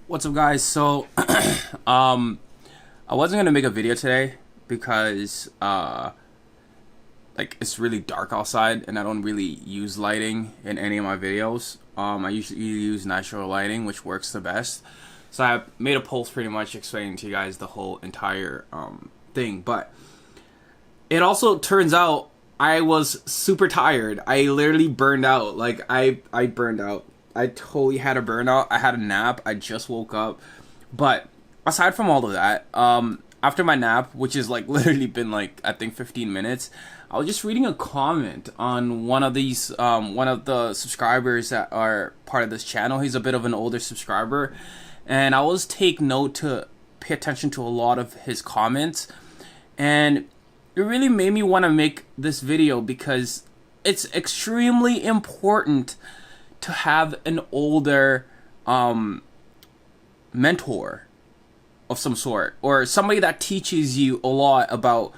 What's up, guys? So I wasn't gonna make a video today because like it's really dark outside and I don't really use lighting in any of my videos. I usually use natural lighting, which works the best. So I made a post pretty much explaining to you guys the whole entire thing, but it also turns out I was super tired. I literally burned out. Like I burned out. I totally had a burnout. I had a nap. I just woke up. But aside from all of that, after my nap, which is like literally been like I think 15 minutes, I was just reading a comment on one of these one of the subscribers that are part of this channel. He's a bit of an older subscriber, and I always take note to pay attention to a lot of his comments, and it really made me want to make this video because it's extremely important to have an older mentor of some sort, or somebody that teaches you a lot about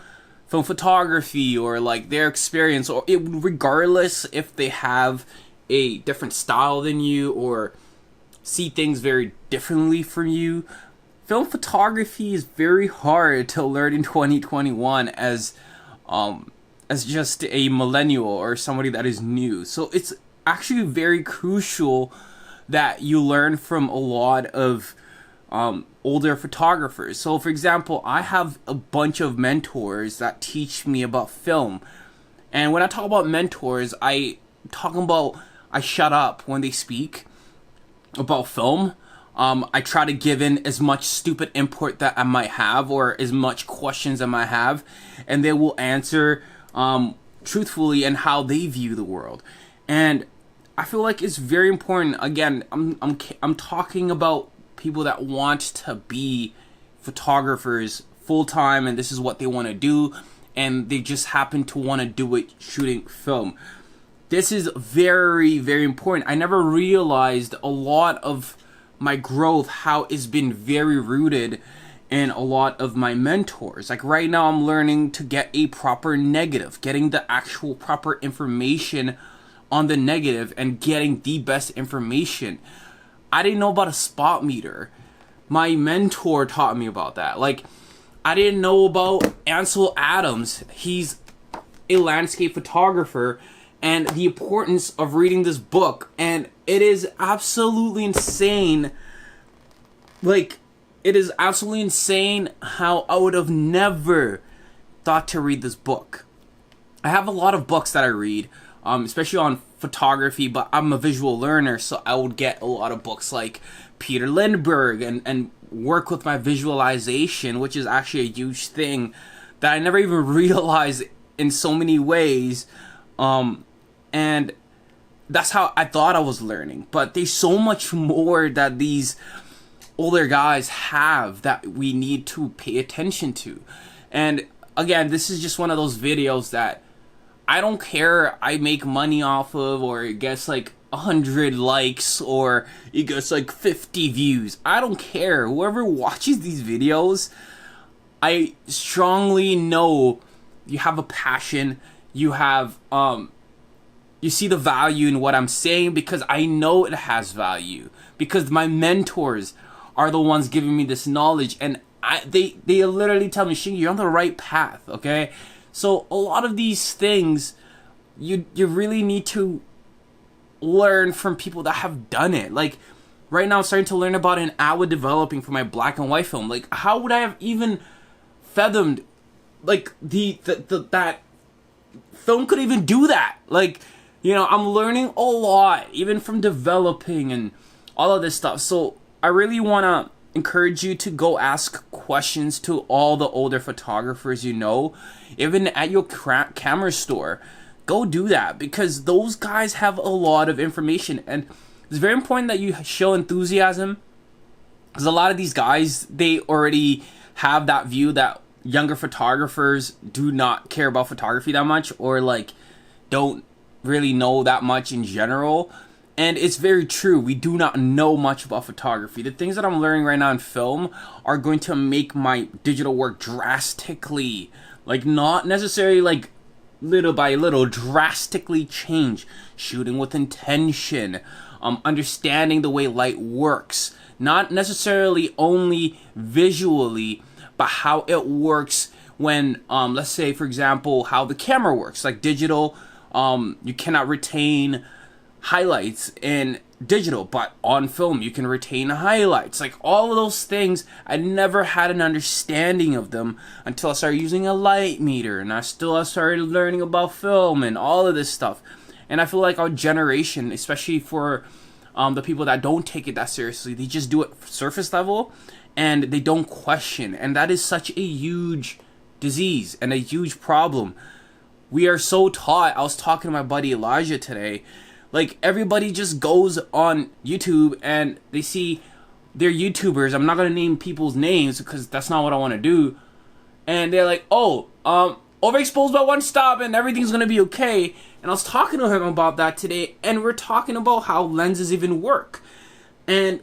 film photography or like their experience, or regardless if they have a different style than you or see things very differently from you. Film photography is very hard to learn in 2021 as just a millennial or somebody that is new. So it's actually very crucial that you learn from a lot of older photographers. So for example, I have a bunch of mentors that teach me about film. And when I talk about mentors, I shut up when they speak about film. I try to give in as much stupid input that I might have, or as much questions I might have, and they will answer truthfully and how they view the world. And I feel like it's very important. Again, I'm talking about people that want to be photographers full time, and this is what they want to do, and they just happen to want to do it shooting film. This is very, very important. I never realized a lot of my growth, how it's been very rooted in a lot of my mentors. Like right now, I'm learning to get a proper negative, getting the actual proper information on the negative and getting the best information. I didn't know about a spot meter. My mentor taught me about that. Like, I didn't know about Ansel Adams. He's a landscape photographer, and the importance of reading this book. And it is absolutely insane. Like, it is absolutely insane how I would have never thought to read this book. I have a lot of books that I read, especially on photography, but I'm a visual learner, so I would get a lot of books like Peter Lindbergh and work with my visualization, which is actually a huge thing that I never even realized in so many ways. And that's how I thought I was learning. But there's so much more that these older guys have that we need to pay attention to. And again, this is just one of those videos that I don't care I make money off of, or it gets like 100 likes, or it gets like 50 views. I don't care. Whoever watches these videos, I strongly know you have a passion. You have, you see the value in what I'm saying, because I know it has value. Because my mentors are the ones giving me this knowledge, and they literally tell me, Shingy, you're on the right path, okay? So a lot of these things, you really need to learn from people that have done it. Like right now, I'm starting to learn about an hour developing for my black and white film. Like, how would I have even fathomed like that film could even do that? Like, you know, I'm learning a lot even from developing and all of this stuff. So I really want to encourage you to go ask questions to all the older photographers you know, even at your camera store. Go do that, because those guys have a lot of information, and it's very important that you show enthusiasm, because a lot of these guys, they already have that view that younger photographers do not care about photography that much, or like don't really know that much in general. And it's very true. We do not know much about photography. The things that I'm learning right now in film are going to make my digital work drastically, like not necessarily like little by little, drastically change. Shooting with intention, understanding the way light works, not necessarily only visually, but how it works when, let's say, for example, how the camera works. Like digital, you cannot retain highlights in digital, but on film you can retain highlights. Like all of those things, I never had an understanding of them until I started using a light meter, and I started learning about film and all of this stuff. And I feel like our generation, especially for the people that don't take it that seriously, they just do it surface level and they don't question, and that is such a huge disease and a huge problem. We are so taught. I was talking to my buddy Elijah today. Like, everybody just goes on YouTube and they see their YouTubers. I'm not going to name people's names because that's not what I want to do. And they're like, oh, overexposed by one stop and everything's going to be okay. And I was talking to him about that today, and we're talking about how lenses even work. And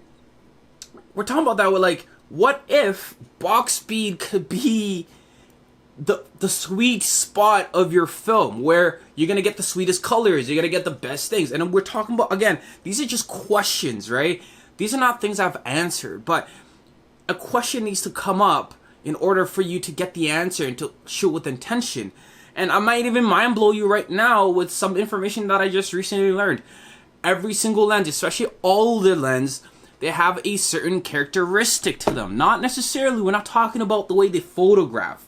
we're talking about that with, like, what if box speed could be the sweet spot of your film, where you're gonna get the sweetest colors, you're gonna get the best things. And we're talking about, again, these are just questions, right? These are not things I've answered, but a question needs to come up in order for you to get the answer and to shoot with intention. And I might even mind blow you right now with some information that I just recently learned. Every single lens, especially older lens, they have a certain characteristic to them. Not necessarily, we're not talking about the way they photograph.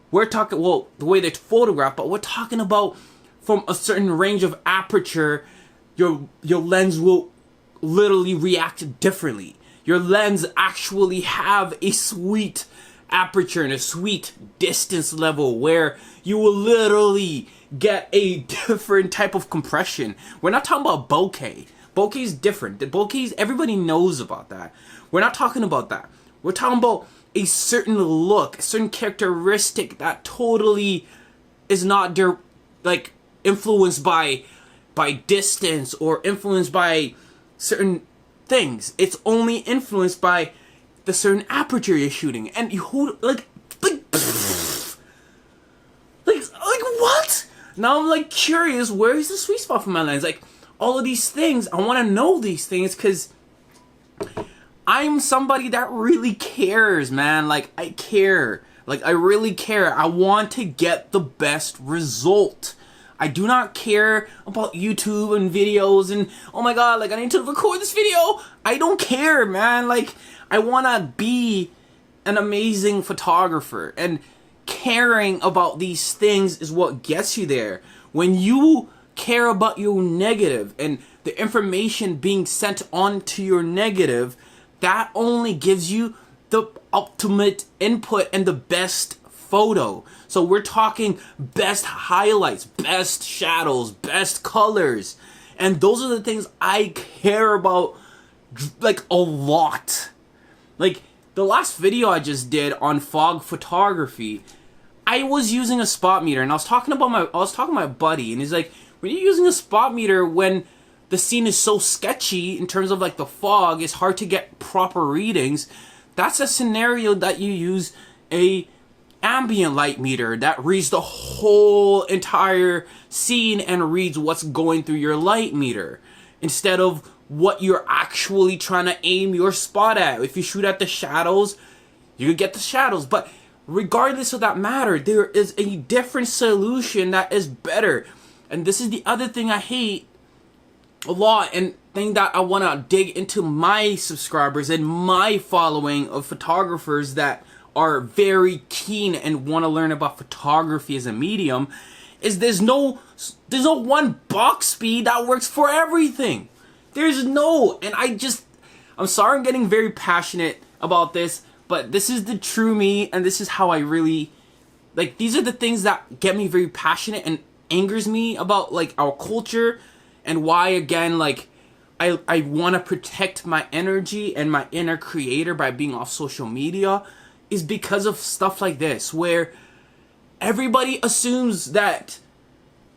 We're talking, well, the way they photograph, but we're talking about from a certain range of aperture, your lens will literally react differently. Your lens actually have a sweet aperture and a sweet distance level where you will literally get a different type of compression. We're not talking about bokeh. Bokeh is different. The bokeh, everybody knows about that. We're not talking about that. We're talking about a certain look, a certain characteristic that totally is not like influenced by distance or influenced by certain things. It's only influenced by the certain aperture you're shooting. And you hold like what? Now I'm like curious, where is the sweet spot for my lens? Like all of these things, I want to know these things because I'm somebody that really cares, man. Like, I care. Like, I really care. I want to get the best result. I do not care about YouTube and videos and, oh my god, like, I need to record this video. I don't care, man. Like, I want to be an amazing photographer. And caring about these things is what gets you there. When you care about your negative and the information being sent on to your negative, that only gives you the ultimate input and the best photo. So we're talking best highlights, best shadows, best colors. And those are the things I care about, like, a lot. Like, the last video I just did on fog photography, I was using a spot meter, and I was talking to my buddy, and he's like, when you're using a spot meter when the scene is so sketchy in terms of like the fog, it's hard to get proper readings. That's a scenario that you use a ambient light meter that reads the whole entire scene and reads what's going through your light meter instead of what you're actually trying to aim your spot at. If you shoot at the shadows, you could get the shadows, but regardless of that matter, there is a different solution that is better. And this is the other thing I hate a lot, and thing that I want to dig into my subscribers and my following of photographers that are very keen and want to learn about photography as a medium, is there's no one box speed that works for everything. There's no, and I'm sorry I'm getting very passionate about this, but this is the true me, and this is how I really, like, these are the things that get me very passionate and angers me about, like, our culture. And why, again, like, I want to protect my energy and my inner creator by being off social media is because of stuff like this, where everybody assumes that,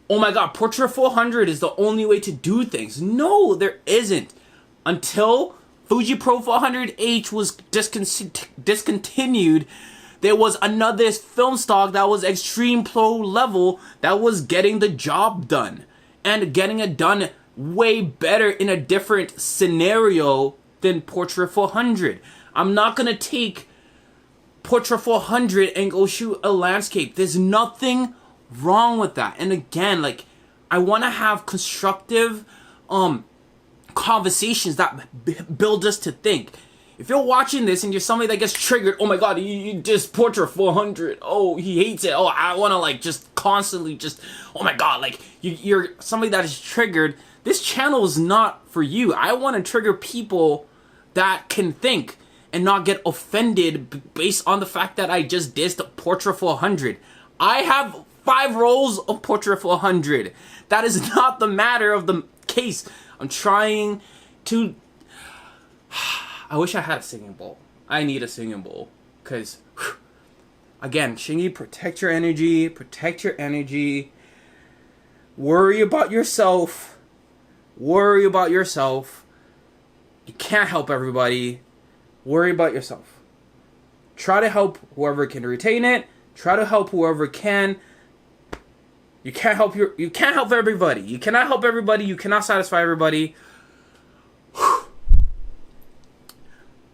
oh my god, Portrait 400 is the only way to do things. No, there isn't. Until Fuji Pro 400H was discontinued, there was another film stock that was extreme pro level that was getting the job done. And getting it done way better in a different scenario than Portrait 400. I'm not gonna take Portrait 400 and go shoot a landscape. There's nothing wrong with that. And again, like, I want to have constructive conversations that build us to think. If you're watching this and you're somebody that gets triggered, oh my god, you just Portrait 400, oh, he hates it, oh, I want to like just constantly just, oh my god, like you're somebody that is triggered, this channel is not for you. I want to trigger people that can think and not get offended based on the fact that I just dissed Portrait 400. I have 5 rolls of Portrait 400. That is not the matter of the case. I'm trying to... I wish I had a singing bowl. I need a singing bowl. Because, again, Shingy, protect your energy. Protect your energy. Worry about yourself. Worry about yourself. You can't help everybody. Worry about yourself. Try to help whoever can retain it. Try to help whoever can. You can't help everybody. You cannot help everybody. You cannot satisfy everybody.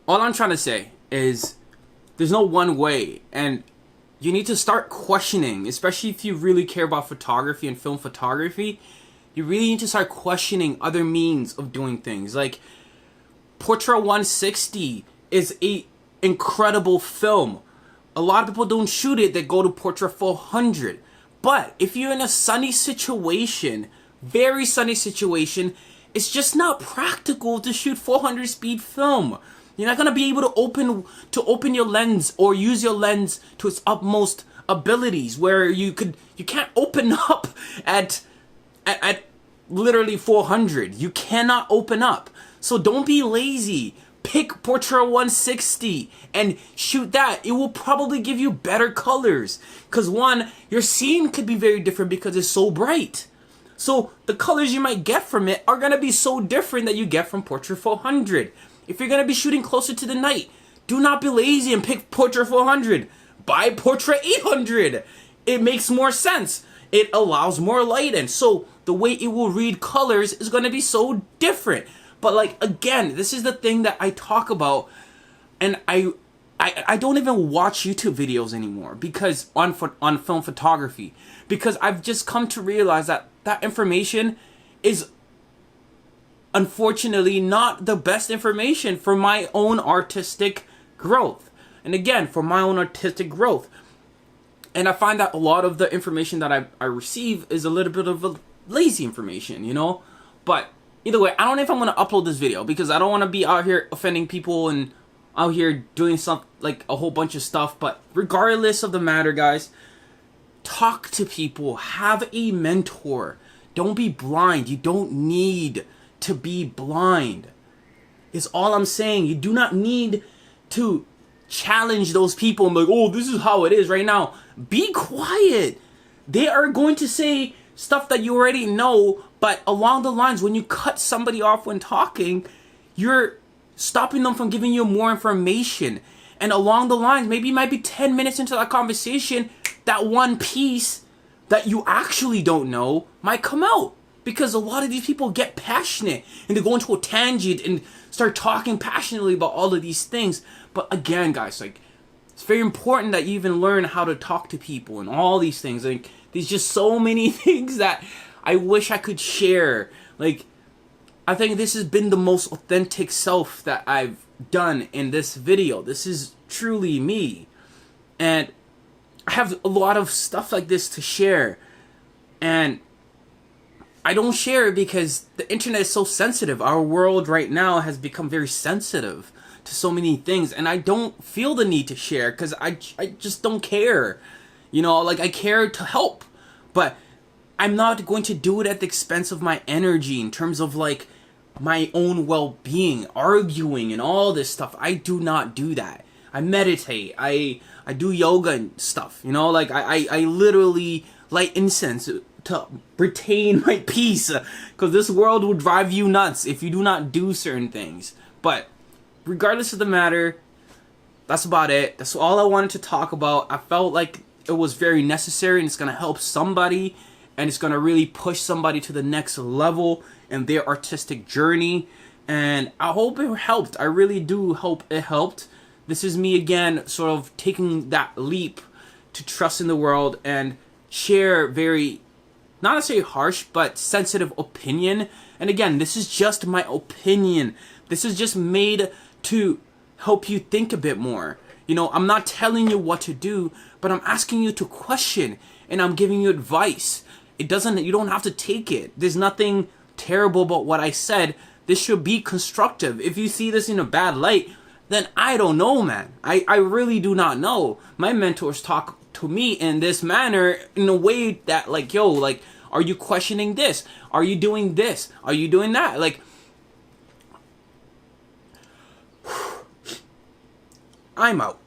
All I'm trying to say is there's no one way, and you need to start questioning, especially if you really care about photography and film photography. You really need to start questioning other means of doing things. Like Portrait 160 is a incredible film. A lot of people don't shoot it, they go to Portrait 400. But if you're in a sunny situation, very sunny situation, it's just not practical to shoot 400 speed film. You're not gonna be able to open your lens or use your lens to its utmost abilities, where you can't open up at literally 400. You cannot open up. So don't be lazy. Pick Portrait 160 and shoot that. It will probably give you better colors. Because one, your scene could be very different because it's so bright. So the colors you might get from it are going to be so different that you get from Portrait 400. If you're going to be shooting closer to the night, do not be lazy and pick Portrait 400. Buy Portrait 800. It makes more sense. It allows more light in. So the way it will read colors is going to be so different. But like, again, this is the thing that I talk about, and I don't even watch YouTube videos anymore because on film photography, because I've just come to realize that that information is unfortunately not the best information for my own artistic growth. And again, for my own artistic growth. And I find that a lot of the information that I receive is a little bit of a lazy information, you know? But either way, I don't know if I'm going to upload this video because I don't want to be out here offending people and out here doing some, like, a whole bunch of stuff. But regardless of the matter, guys, talk to people. Have a mentor. Don't be blind. You don't need to be blind. Is all I'm saying. You do not need to challenge those people and be like, oh, this is how it is right now. Be quiet. They are going to say stuff that you already know, but along the lines, when you cut somebody off when talking, you're stopping them from giving you more information. And along the lines, maybe it might be 10 minutes into that conversation, that one piece that you actually don't know might come out. Because a lot of these people get passionate and they go into a tangent and start talking passionately about all of these things. But again, guys, like, it's very important that you even learn how to talk to people and all these things. Like, there's just so many things that I wish I could share. Like, I think this has been the most authentic self that I've done in this video. This is truly me. And I have a lot of stuff like this to share. And I don't share it because the internet is so sensitive. Our world right now has become very sensitive to so many things. And I don't feel the need to share because I just don't care. You know, like, I care to help. But I'm not going to do it at the expense of my energy in terms of, like, my own well-being, arguing and all this stuff. I do not do that. I meditate. I do yoga and stuff. You know, like, I literally light incense to retain my peace, because this world will drive you nuts if you do not do certain things. But regardless of the matter, that's about it. That's all I wanted to talk about. I felt like it was very necessary, and it's going to help somebody, and it's going to really push somebody to the next level in their artistic journey. And I hope it helped. I really do hope it helped. This is me again, sort of taking that leap to trust in the world and share very, not necessarily harsh, but sensitive opinion. And again, this is just my opinion. This is just made to help you think a bit more. I'm not telling you what to do, but I'm asking you to question, and I'm giving you advice. You don't have to take it. There's nothing terrible about what I said. This should be constructive. If you see this in a bad light, then I don't know, man. I really do not know. My mentors talk to me in this manner, in a way that, like, yo, like, are you questioning this? Are you doing this? Are you doing that? Like, I'm out.